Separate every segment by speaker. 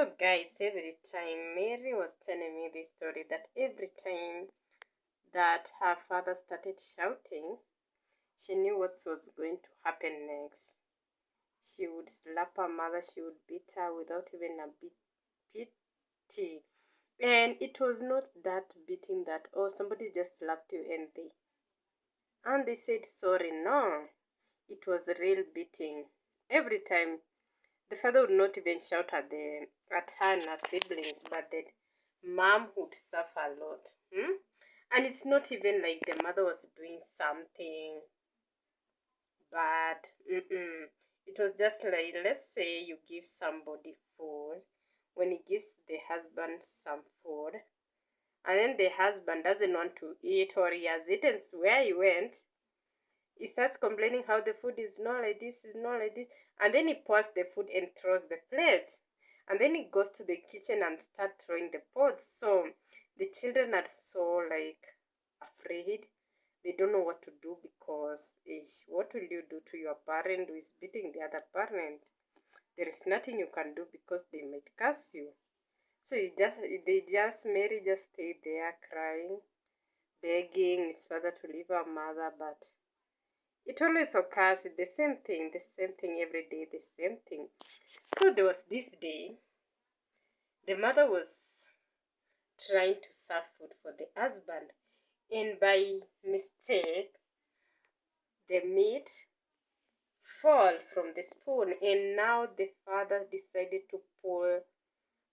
Speaker 1: So guys, every time Mary was telling me this story, that every time that her father started shouting, she knew what was going to happen next. She would slap her mother, she would beat her without even a pity. And it was not that beating that, oh, somebody just slapped you and they said sorry. No, it was a real beating. Every time the father would not even shout at her and her siblings, but the mom would suffer a lot. And it's not even like the mother was doing something bad. It was just like, let's say you give somebody food. When he gives the husband some food, and then the husband doesn't want to eat, or he has eaten where he went, he starts complaining how the food is not like this, is not like this, and then he pours the food and throws the plates, and then he goes to the kitchen and starts throwing the pots. So the children are so like afraid. They don't know what to do because what will you do to your parent who is beating the other parent? There is nothing you can do because they might curse you. So Mary just stayed there crying, begging his father to leave her mother, but it always occurs, the same thing every day, the same thing. So there was this day, the mother was trying to serve food for the husband, and by mistake, the meat fall from the spoon, and now the father decided to pull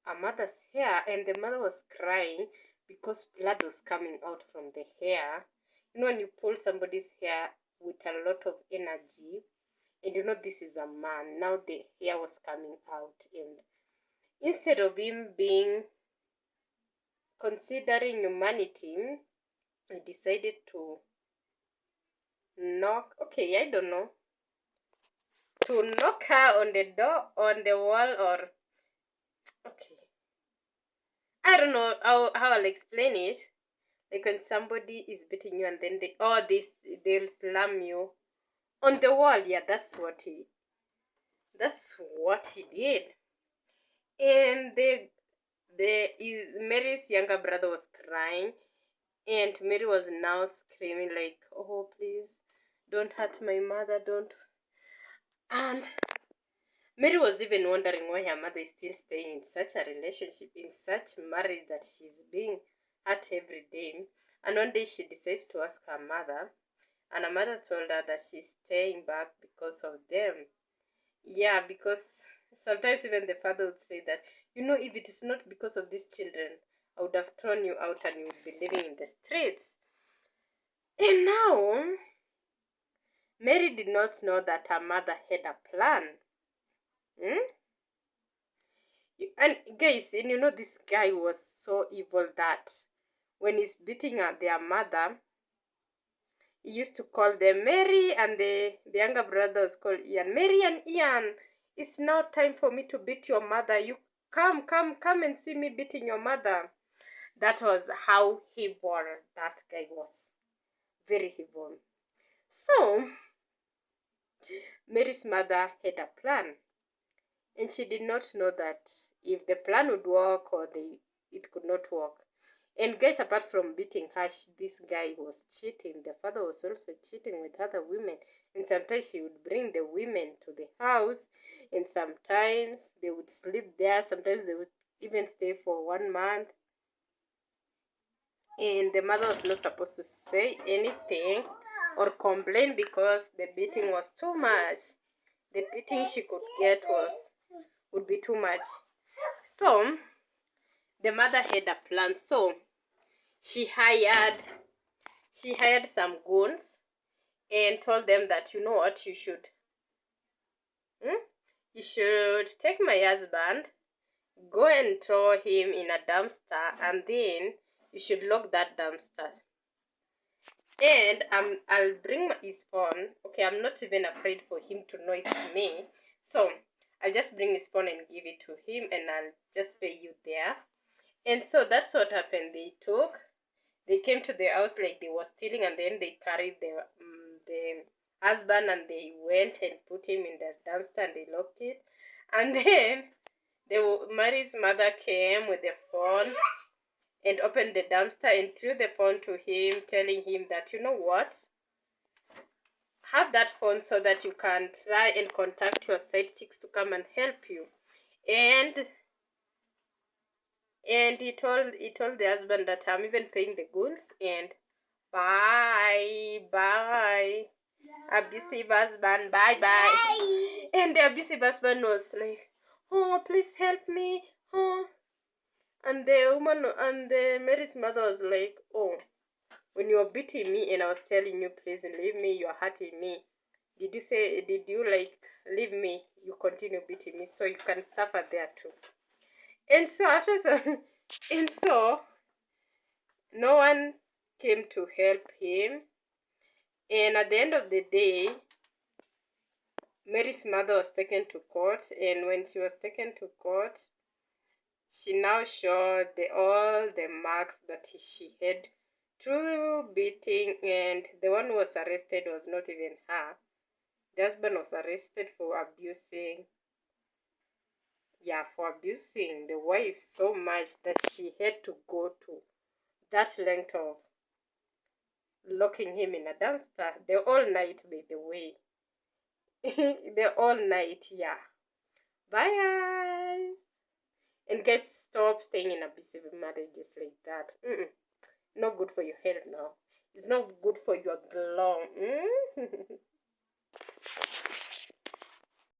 Speaker 1: a mother's hair, and the mother was crying because blood was coming out from the hair. You know, when you pull somebody's hair with a lot of energy, and you know this is a man, now the hair was coming out, and instead of him being considering humanity, he decided to knock, okay, I don't know, to knock her on the door, on the wall, or okay, I don't know how I'll explain it. Like when somebody is beating you and then they'll slam you on the wall. Yeah, that's what he did. And Mary's younger brother was crying, and Mary was now screaming like, "Oh, please, don't hurt my mother, don't." And Mary was even wondering why her mother is still staying in such a relationship, in such marriage, that she's being hurt every day. And one day she decides to ask her mother, and her mother told her that she's staying back because of them. Yeah, because sometimes even the father would say that, you know, if it is not because of these children, I would have thrown you out and you would be living in the streets. And now, Mary did not know that her mother had a plan. And guys, and you know, this guy was so evil that when he's beating their mother, he used to call them Mary, and the younger brother was called Ian. Mary and Ian, it's now time for me to beat your mother. You come and see me beating your mother. That was how evil that guy was. Very evil. So, Mary's mother had a plan, and she did not know that if the plan would work or it could not work. And guys, apart from beating her, this guy was cheating. The father was also cheating with other women. And sometimes she would bring the women to the house, and sometimes they would sleep there. Sometimes they would even stay for 1 month. And the mother was not supposed to say anything or complain because the beating was too much. The beating she could get would be too much. So the mother had a plan. So she hired some goons and told them that, you know what, you should take my husband, go and throw him in a dumpster, and then you should lock that dumpster. And I'll bring his phone. Okay, I'm not even afraid for him to know it's me. So I'll just bring his phone and give it to him, and I'll just pay you there. And so that's what happened. They came to the house like they were stealing, and then they carried the husband and they went and put him in the dumpster and they locked it. And then Mary's mother came with the phone and opened the dumpster and threw the phone to him, telling him that, you know what? Have that phone so that you can try and contact your side chicks to come and help you. And he told the husband that I'm even paying the goons and bye. Abusive husband, bye. And the abusive husband was like, oh, please help me. Oh. And the Mary's mother was like, oh, when you were beating me and I was telling you, please leave me, you're hurting me. Did you like leave me? You continue beating me, so you can suffer there too. And so no one came to help him. And at the end of the day, Mary's mother was taken to court, and when she was taken to court, she now showed all the marks that she had through beating, and the one who was arrested was not even her. The husband was arrested for abusing the wife so much that she had to go to that length of locking him in a dumpster the whole night, by the way. The whole night, yeah. Bye, guys. And guys, stop staying in abusive marriages like that. Not good for your health now. It's not good for your glow.